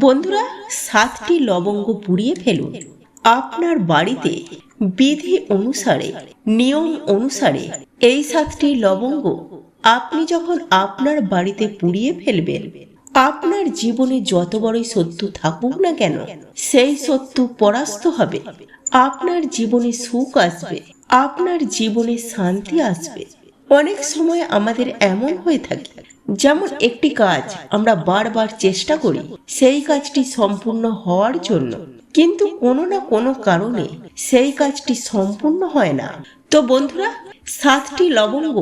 বন্ধুরা, 7টি লবঙ্গ পুড়িয়ে ফেলুন। আপনার বাড়িতে বিধি অনুসারে, নিয়ম অনুসারে এই 7টি লবঙ্গ আপনি যখন আপনার বাড়িতে পুড়িয়ে ফেলবেন, আপনার জীবনে যত বড়ই শত্রু থাকুক না কেন, সেই শত্রু পরাস্ত হবে। আপনার জীবনে সুখ আসবে, আপনার জীবনে শান্তি আসবে। অনেক সময় আমাদের এমন হয়ে থাকে, যেমন একটি কাজ আমরা বারবার চেষ্টা করি সেই কাজটি সম্পূর্ণ হওয়ার জন্য, কিন্তু কোনো না কোনো কারণে সেই কাজটি সম্পূর্ণ হয় না। তো বন্ধুরা, 7টি লবঙ্গ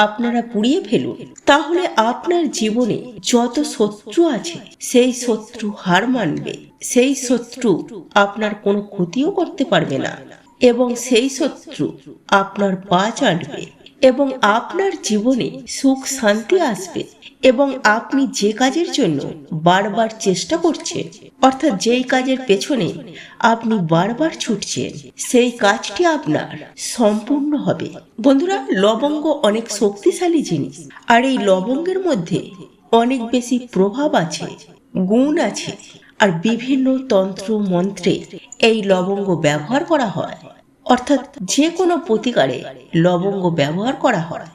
আপনারা পুড়িয়ে ফেলুন, তাহলে আপনার জীবনে যত শত্রু আছে সেই শত্রু হার মানবে। সেই শত্রু আপনার কোনো ক্ষতিও করতে পারবে না, এবং সেই শত্রু আপনার পা চাটবে, এবং আপনার জীবনে সুখ শান্তি আসবে। এবং আপনি যে কাজের জন্য বারবার চেষ্টা করছেন, অর্থাৎ যেই কাজের পেছনে আপনি বারবার ছুটছেন, সেই কাজটি আপনার সম্পূর্ণ হবে। বন্ধুরা, লবঙ্গ অনেক শক্তিশালী জিনিস, আর এই লবঙ্গের মধ্যে অনেক বেশি প্রভাব আছে, গুণ আছে। আর বিভিন্ন তন্ত্র মন্ত্রে এই লবঙ্গ ব্যবহার করা হয়, অর্থাৎ যে কোনো প্রতিকারে লবঙ্গ ব্যবহার করা হয়।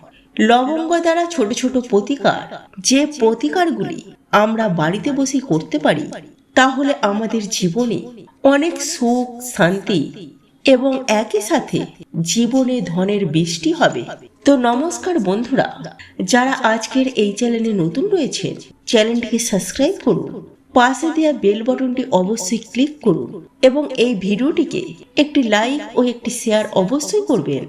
লবঙ্গ দ্বারা ছোট ছোট প্রতিকার, যে প্রতিকারগুলি আমরা বাড়িতে বসে করতে পারি, তাহলে আমাদের জীবনে অনেক সুখ শান্তি এবং একই সাথে জীবনে ধনের বৃষ্টি হবে। তো নমস্কার বন্ধুরা, যারা আজকের এই চ্যানেলে নতুন রয়েছেন, চ্যানেলটিকে সাবস্ক্রাইব করুন, পাশে দেওয়া বেল বাটনটি অবশ্যই ক্লিক করুন, এবং এই ভিডিওটিকে একটি লাইক ও একটি শেয়ার অবশ্যই করবেন,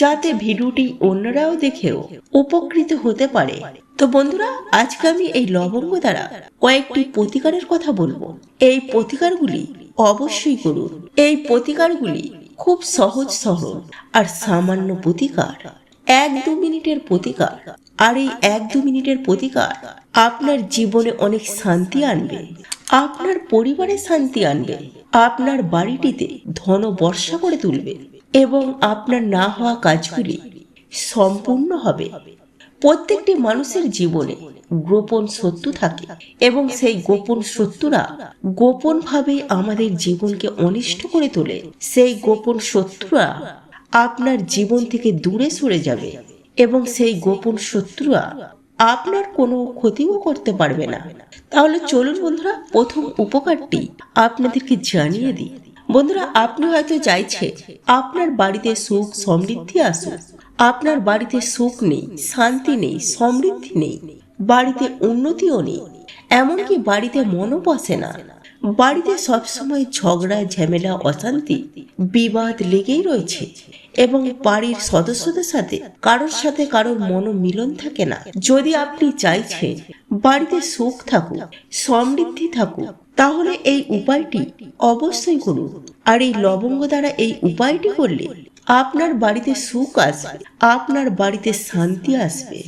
যাতে ভিডিওটি অন্যরাও দেখেও উপকৃত হতে পারে। তো বন্ধুরা, আজকে আমি এই লবঙ্গ দ্বারা কয়েকটি প্রতিকারের কথা বলবো। এই প্রতিকারগুলি অবশ্যই করুন। এই প্রতিকারগুলি খুব সহজ সরল আর সামান্য প্রতিকার, 1-2 মিনিটের প্রতিকার। আর এই 1-2 মিনিটের প্রতিকার আপনার জীবনে অনেক শান্তি আনবে, আপনার পরিবারে শান্তি আনবে, আপনার বাড়িটিতে ধন বর্ষা করে তুলবে, এবং আপনার না হওয়া কাজগুলি সম্পূর্ণ হবে। প্রত্যেকটি মানুষের জীবনে গোপন শত্রু থাকে, এবং সেই গোপন শত্রুরা গোপন ভাবে আমাদের জীবনকে অনিষ্ট করে তোলে। সেই গোপন শত্রুরা আপনার জীবন থেকে দূরে সরে যাবে, এবং সেই গোপন শত্রুরা আপনার কোনো ক্ষতিও করতে পারবে না। তাহলে চলুন বন্ধুরা, প্রথম উপকারটি আপনাদেরকে জানিয়ে দিই। বন্ধুরা, আপনি হয়তো চাইছেন আপনার বাড়িতে সুখ সমৃদ্ধি আসুক। আপনার বাড়িতে সুখ নেই, শান্তি নেই, সমৃদ্ধি নেই, বাড়িতে উন্নতিও নেই, এমনকি বাড়িতে মনও বসে না। বাড়িতে সবসময় ঝগড়া ঝামেলা অশান্তি বিবাদ লেগেই রয়েছে, এবং বাড়ির সদস্যদের সাথে কারোর মনোমিলন থাকে না। যদি আপনি চাইছেন বাড়িতে সুখ থাকুক, সমৃদ্ধি থাকুক, তাহলে এই উপায়টি অবশ্যই করুন। আর এই লবঙ্গ দ্বারা এই উপায়টি করলে আপনার বাড়িতে সুখ আসবে, আপনার বাড়িতে শান্তি আসবে।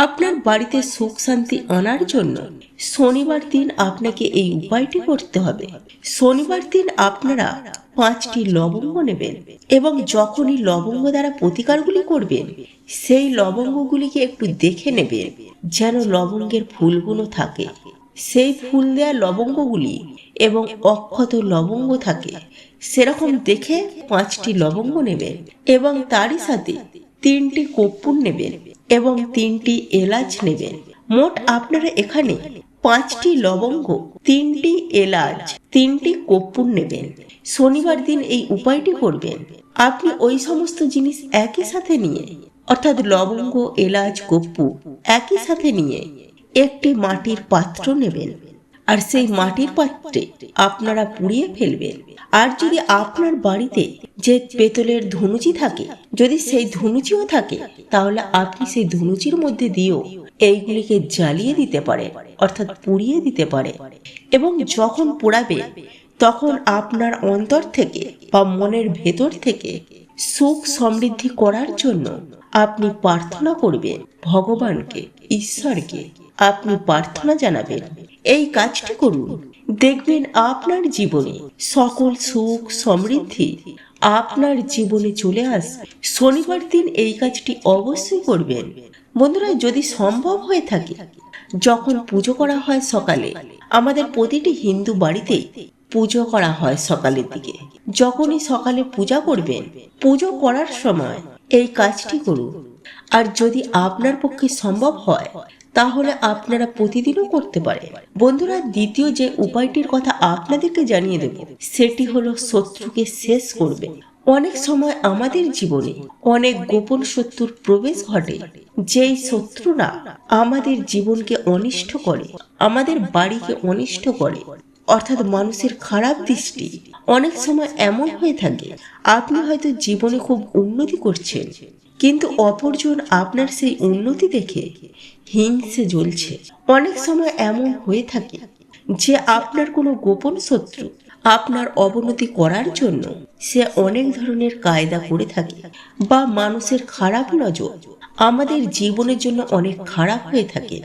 আপনার বাড়িতে সুখ শান্তি আনার জন্য শনিবার দিন আপনাকে এই উপায়টি করতে হবে। শনিবার দিন আপনারা 5টি লবঙ্গ নেবেন, এবং যখনই লবঙ্গ দ্বারা প্রতিকারগুলি করবেন, সেই লবঙ্গগুলিকে একটু দেখে নেবেন যেন লবঙ্গের ফুলগুলো থাকে। সেই ফুল দেওয়া লবঙ্গগুলি এবং অক্ষত লবঙ্গ থাকে, সেরকম দেখে 5টি লবঙ্গ নেবেন, এবং তারই সাথে 3টি কর্পূর নেবেন এবং 3টি এলাচ নেবেন। মোট আপনারা এখানে 5টি লবঙ্গ, 3টি এলাচ, 3টি কর্পূর নেবেন। শনিবার দিন এই উপায়টি করবেন। আপনি ওই সমস্ত জিনিস একই সাথে নিয়ে, অর্থাৎ লবঙ্গ, এলাচ, কর্পূর একই সাথে নিয়ে একটি মাটির পাত্র নেবেন, আর সেই মাটির পাত্রে আপনারা পুড়িয়ে ফেলবেন। আর যদি আপনার বাড়িতে যে পেতলের ধনুচি থাকে, যদি সেই ধনুচিও থাকে, তাহলে আপনি সেই ধনুচির মধ্যে দিয়েও এইগুলিকে জ্বালিয়ে দিতে পারে, অর্থাৎ পুড়িয়ে দিতে পারে। এবং যখন পোড়াবে, তখন আপনার অন্তর থেকে বা মনের ভেতর থেকে সুখ সমৃদ্ধি করার জন্য আপনি প্রার্থনা করবেন ভগবানকে, ঈশ্বরকে। আপনি প্রার্থনা জানাবেন, এই কাজটি করুন, দেখবেন আপনার জীবনে সকল সুখ সমৃদ্ধি আপনার জীবনে চলে আসবে। শনিবার দিন এই কাজটি অবশ্যই করবেন। বন্ধুরা, যদি সম্ভব হয়ে থাকে যখন পুজো করা হয় সকালে, আমাদের প্রতিটি হিন্দু বাড়িতেই পুজো করা হয় সকালের দিকে। যখনই সকালে পূজা করবেন, পুজো করার সময় এই কাজটি করুন। আর যদি আপনার পক্ষে সম্ভব হয় তাহলে আপনারা প্রতিদিনও করতে পারেন। বন্ধুরা, দ্বিতীয় যে উপায়টির কথা আপনাদেরকে জানিয়ে দেব, সেটি হলো শত্রুকে শেষ করবে। অনেক সময় আমাদের জীবনে অনেক গোপন শত্রুর প্রবেশ ঘটে, যেই শত্রুরা আমাদের জীবনকে অনিষ্ট করে, আমাদের বাড়িকে অনিষ্ট করে, অর্থাৎ মানুষের খারাপ দৃষ্টি। অনেক সময় এমন হয়ে থাকে, আপনি হয়তো জীবনে খুব উন্নতি করছেন, কিন্তু অপরজন আপনার সেই উন্নতি দেখে হিংসে জ্বলছে। অনেক সময় এমন হয়ে থাকে যে আপনার কোনো গোপন শত্রু আপনার অবনতি করার জন্য সে অনেক ধরনের কায়দা করে থাকে, বা মানুষের খারাপ নজর আমাদের জীবনের জন্য অনেক খারাপ হয়ে থাকে।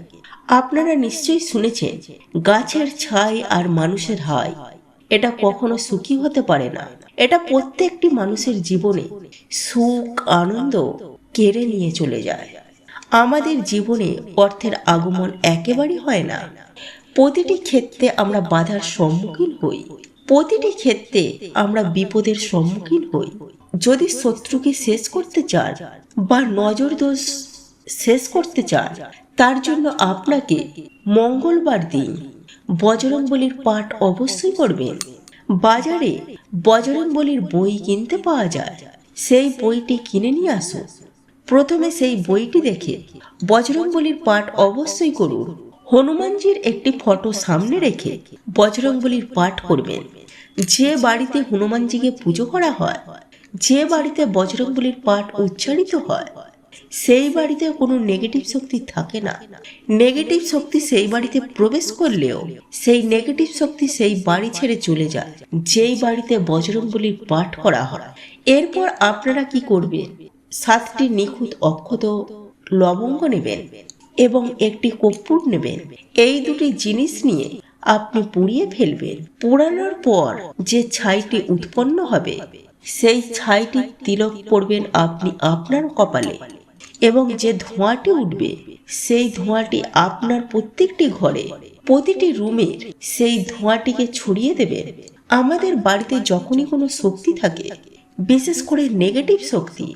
আপনারা নিশ্চয়ই শুনেছেন, গাছের ছাই আর মানুষের হাই এটা কখনো সুখী হতে পারে না। এটা প্রত্যেকটি মানুষের জীবনে সুখ আনন্দ কেড়ে নিয়ে চলে যায়। আমাদের জীবনে অর্থের আগমন একেবারেই হয় না। প্রতিটি ক্ষেত্রে আমরা বাধার সম্মুখীন হই, প্রতিটি ক্ষেত্রে আমরা বিপদের সম্মুখীন হই। যদি শত্রুকে শেষ করতে চান বা নজর দোষ শেষ করতে চান, তার জন্য আপনাকে মঙ্গলবার দিন বজরংবলীর পাঠ অবশ্যই করবেন। বাজারে বজরংবলীর বই কিনতে পাওয়া যায়, সেই বইটি কিনে নিয়ে আসুন। প্রথমে সেই বইটি দেখে বজরংবলীর পাঠ অবশ্যই করুন। হনুমানজির একটি ফটো সামনে রেখে বজরংবলীর পাঠ করবেন। যে বাড়িতে হনুমানজিকে পুজো করা হয়, যে বাড়িতে বজরংবলীর পাঠ উচ্চারিত হয়, সেই বাড়িতে কোনো নেগেটিভ শক্তি থাকে না। নেগেটিভ শক্তি সেই বাড়িতে প্রবেশ করলেও সেই নেগেটিভ শক্তি সেই বাড়ি ছেড়ে চলে যায়, যেই বাড়িতে বজরংবলীর পাঠ করা হয়। এরপর আপনারা কি করবেন, 7টি নিখুঁত অক্ষত লবঙ্গ নেবেন এবং একটি কর্পূর নেবেন। এই দুটি জিনিস নিয়ে আপনি পুড়িয়ে ফেলবেন। পোড়ানোর পর যে ছাইটি উৎপন্ন হবে, সেই ছাইটি তিলক পড়বেন আপনি আপনার কপালে, এবং যে ধোঁয়াটি উঠবে সেই ধোঁয়াটি আপনার প্রত্যেকটি ঘরে, প্রতিটি রুমের সেই ধোঁয়াটিকে ছড়িয়ে দেবেন। আমাদের বাড়িতে যখনই কোনো শক্তি থাকে, বিশেষ করে নেগেটিভ শক্তি,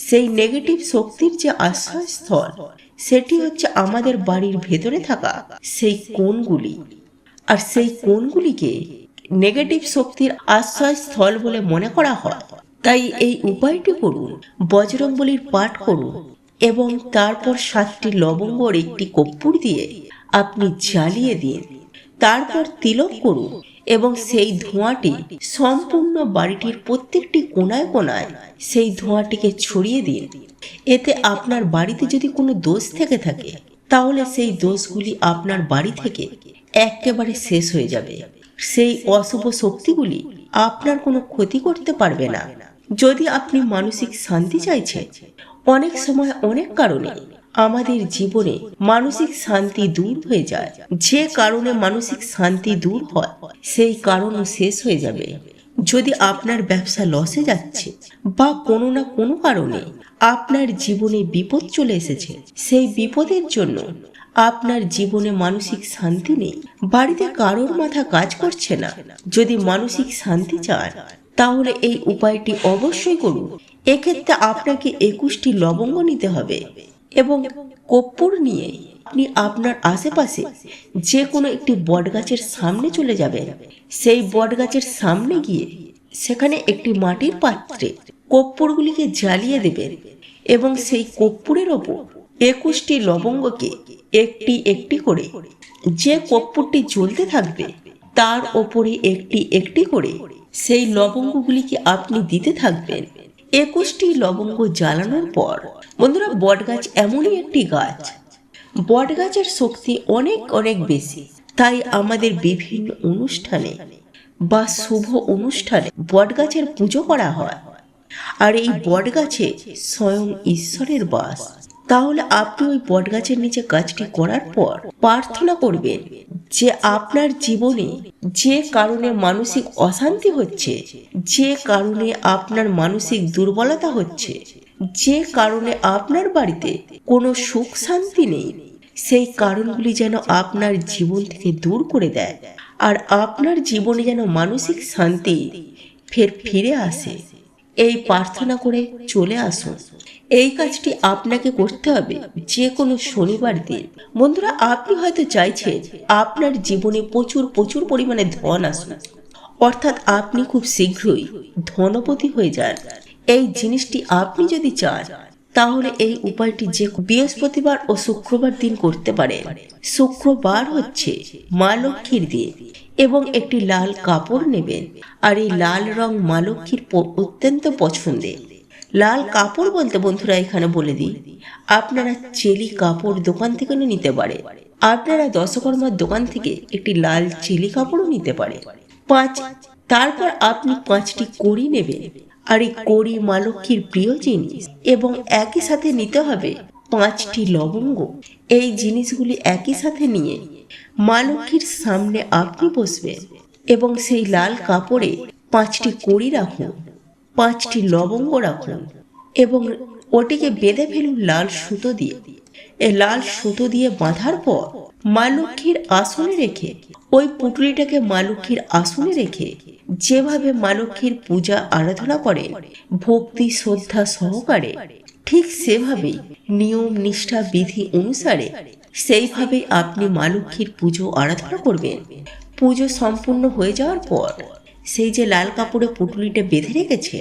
সেই নেগেটিভ শক্তির যে আশ্রয়স্থল, সেটি হচ্ছে আমাদের বাড়ির ভেতরে থাকা সেই কোণগুলি। আর সেই কোণগুলিকে নেগেটিভ শক্তির আশ্রয়স্থল বলে মনে করা হয়। তাই এই উপায়টি করুন, বজরংবলীর পাঠ করুন এবং তারপর 7টি লবঙ্গর একটি কর্পূর দিয়ে আপনি জ্বালিয়ে দিন। তারপর তিলক করুন এবং সেই ধোঁয়াটি সম্পূর্ণ বাড়িটির প্রত্যেকটি কোণায় কোণায় সেই ধোঁয়াটিকে ছড়িয়ে দিন। এতে আপনার বাড়িতে যদি কোনো দোষ থেকে থাকে, তাহলে সেই দোষগুলি আপনার বাড়ি থেকে একেবারে শেষ হয়ে যাবে। সেই অশুভ শক্তিগুলি আপনার কোনো ক্ষতি করতে পারবে না। যদি আপনি মানসিক শান্তি চাইছেন, অনেক সময় অনেক কারণে আমাদের জীবনে মানসিক শান্তি দূর হয়ে যায়। যে কারণে মানসিক শান্তি দূর হয়, সেই কারণও শেষ হয়ে যাবে। যদি আপনার ব্যবসা লসে যাচ্ছে বা কোনো না কোনো কারণে আপনার জীবনে বিপদ চলে এসেছে, সেই বিপদের জন্য আপনার জীবনে মানসিক শান্তি নেই, বাড়িতে কারোর মাথা কাজ করছে না, যদি মানসিক শান্তি চান তাহলে এই উপায়টি অবশ্যই করুন। এক্ষেত্রে আপনাকে 21টি লবঙ্গ নিতে হবে এবং কর্পূর নিয়ে আপনি আপনার আশেপাশে যে কোনো একটি বটগাছের সামনে চলে যাবেন। সেই বটগাছের সামনে গিয়ে সেখানে একটি মাটির পাত্রে কর্পূরগুলিকে জ্বালিয়ে দেবেন এবং সেই কর্পূরের ওপর 21টি লবঙ্গকে একটি একটি করে, যে কর্পূরটি জ্বলতে থাকবে তার ওপরে একটি একটি করে সেই লবঙ্গগুলিকে আপনি দিতে থাকবেন। 21টি লবঙ্গ জ্বালানোর পর, বন্ধুরা, বটগাছ এমনই একটি গাছ, বটগাছের শক্তি অনেক অনেক বেশি। তাই আমাদের বিভিন্ন অনুষ্ঠানে বা শুভ অনুষ্ঠানে বটগাছের পুজো করা হয়। আর এই বটগাছে স্বয়ং ঈশ্বরের বাস। তাহলে আপনি ওই বটগাছের নিচে কাজটি করার পর প্রার্থনা করবেন যে আপনার জীবনে যে কারণে মানসিক অশান্তি হচ্ছে, যে কারণে আপনার মানসিক দুর্বলতা হচ্ছে, যে কারণে আপনার বাড়িতে কোনো সুখ শান্তি নেই, সেই কারণগুলি যেন আপনার জীবন থেকে দূর করে দেয়, আর আপনার জীবনে যেন মানসিক শান্তি ফিরে আসে। এই প্রার্থনা করে চলে আসুন। এই কাজটি আপনাকে করতে হবে যে কোনো শনিবার দিন। বন্ধুরা, আপনি হয়তো চাইছেন আপনার জীবনে প্রচুর প্রচুর পরিমাণে ধন আসুন, অর্থাৎ আপনি খুব শীঘ্রই ধনপতি হয়ে যান। এই জিনিসটি আপনি যদি চান তাহলে এই উপায়টি যে বৃহস্পতিবার ও শুক্রবার দিন করতে পারেন। শুক্রবার হচ্ছে মা লক্ষ্মীর দিন এবং একটি লাল কাপড় নেবেন, আর এই লাল রং মা লক্ষ্মীর অত্যন্ত পছন্দের। লাল কাপড় বলতে বন্ধুরা এখানে বলে দিই, আপনারা চেলি কাপড় দোকান থেকে নিতে পারে, আপনারা দশকর্মার দোকান থেকে একটি লাল চেলি কাপড়ও নিতে পারে। তারপর আপনি 5টি কড়ি নেবেন, আর এই কড়ি মা লক্ষ্মীর প্রিয় জিনিস, এবং একই সাথে নিতে হবে 5টি লবঙ্গ। এই জিনিসগুলি একই সাথে নিয়ে মা লক্ষ্মীর সামনে আপনি বসবেন এবং সেই লাল কাপড়ে 5টি কড়ি রাখুন, 5টি লবঙ্গ রাখুন এবং ওটিকে বেঁধে ফেলুন লাল সুতো দিয়ে। এই লাল সুতো দিয়ে বাঁধার পর মা লক্ষ্মীর আসনে রেখে, ওই পুটুলিটাকে মা লক্ষ্মীর আসনে রেখে যেভাবে মা লক্ষ্মীর পূজা আরাধনা করেন ভক্তি শ্রদ্ধা সহকারে, ঠিক সেভাবেই নিয়ম নিষ্ঠা বিধি অনুসারে সেইভাবেই আপনি মা লক্ষ্মীর পুজো আরাধনা করবেন। পুজো সম্পূর্ণ হয়ে যাওয়ার পর সেই যে লাল কাপড়ে পুটুলিটা বেঁধে রেখেছে,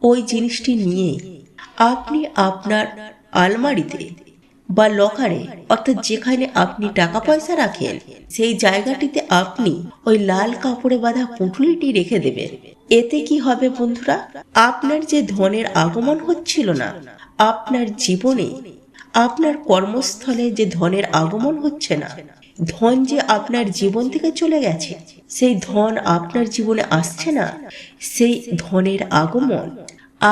ওই জিনিসটি নিয়ে আপনি আপনার আলমারিতে বা লকারে, অর্থাৎ যেখানে আপনি টাকা পয়সা রাখেন, সেই জায়গাটিতে আপনি ওই লাল কাপড়ে বাঁধা পুটুলিটি রেখে দেবেন। এতে কি হবে বন্ধুরা, আপনার যে ধনের আগমন হচ্ছিল না, আপনার জীবনে আপনার কর্মস্থলে যে ধনের আগমন হচ্ছে না, ধন যে আপনার জীবন থেকে চলে গেছে, সেই ধন আপনার জীবনে আসছে না, সেই ধনের আগমন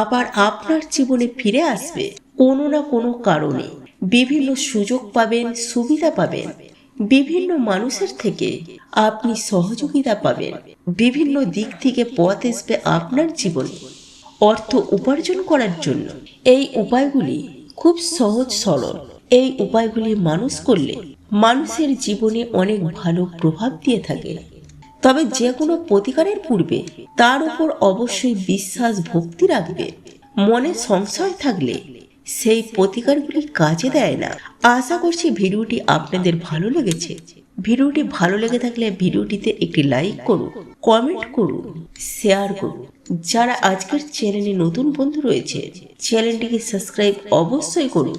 আবার আপনার জীবনে ফিরে আসবে কোনো না কোনো কারণে। বিভিন্ন সুযোগ পাবেন, সুবিধা পাবেন, বিভিন্ন মানুষের থেকে আপনি সহযোগিতা পাবেন, বিভিন্ন দিক থেকে পথ আসবে আপনার জীবনে অর্থ উপার্জন করার জন্য। এই উপায়গুলি খুব সহজ সরল। এই উপায়গুলি মানুষ করলে মানুষের জীবনে অনেক ভালো প্রভাব দিয়ে থাকে। তবে যে কোনো প্রতিকারের পূর্বে তার উপর অবশ্যই বিশ্বাস ভক্তি রাখবে। মনে সংশয় থাকলে সেই প্রতিকারগুলি কাজে দেয় না। আশা করছি ভিডিওটি আপনাদের ভালো লেগেছে। ভিডিওটি ভালো লেগে থাকলে ভিডিওটিতে একটি লাইক করুন, কমেন্ট করুন, শেয়ার করুন। যারা আজকের চ্যানেলে নতুন বন্ধু রয়েছে, চ্যানেলটিকে সাবস্ক্রাইব অবশ্যই করুন।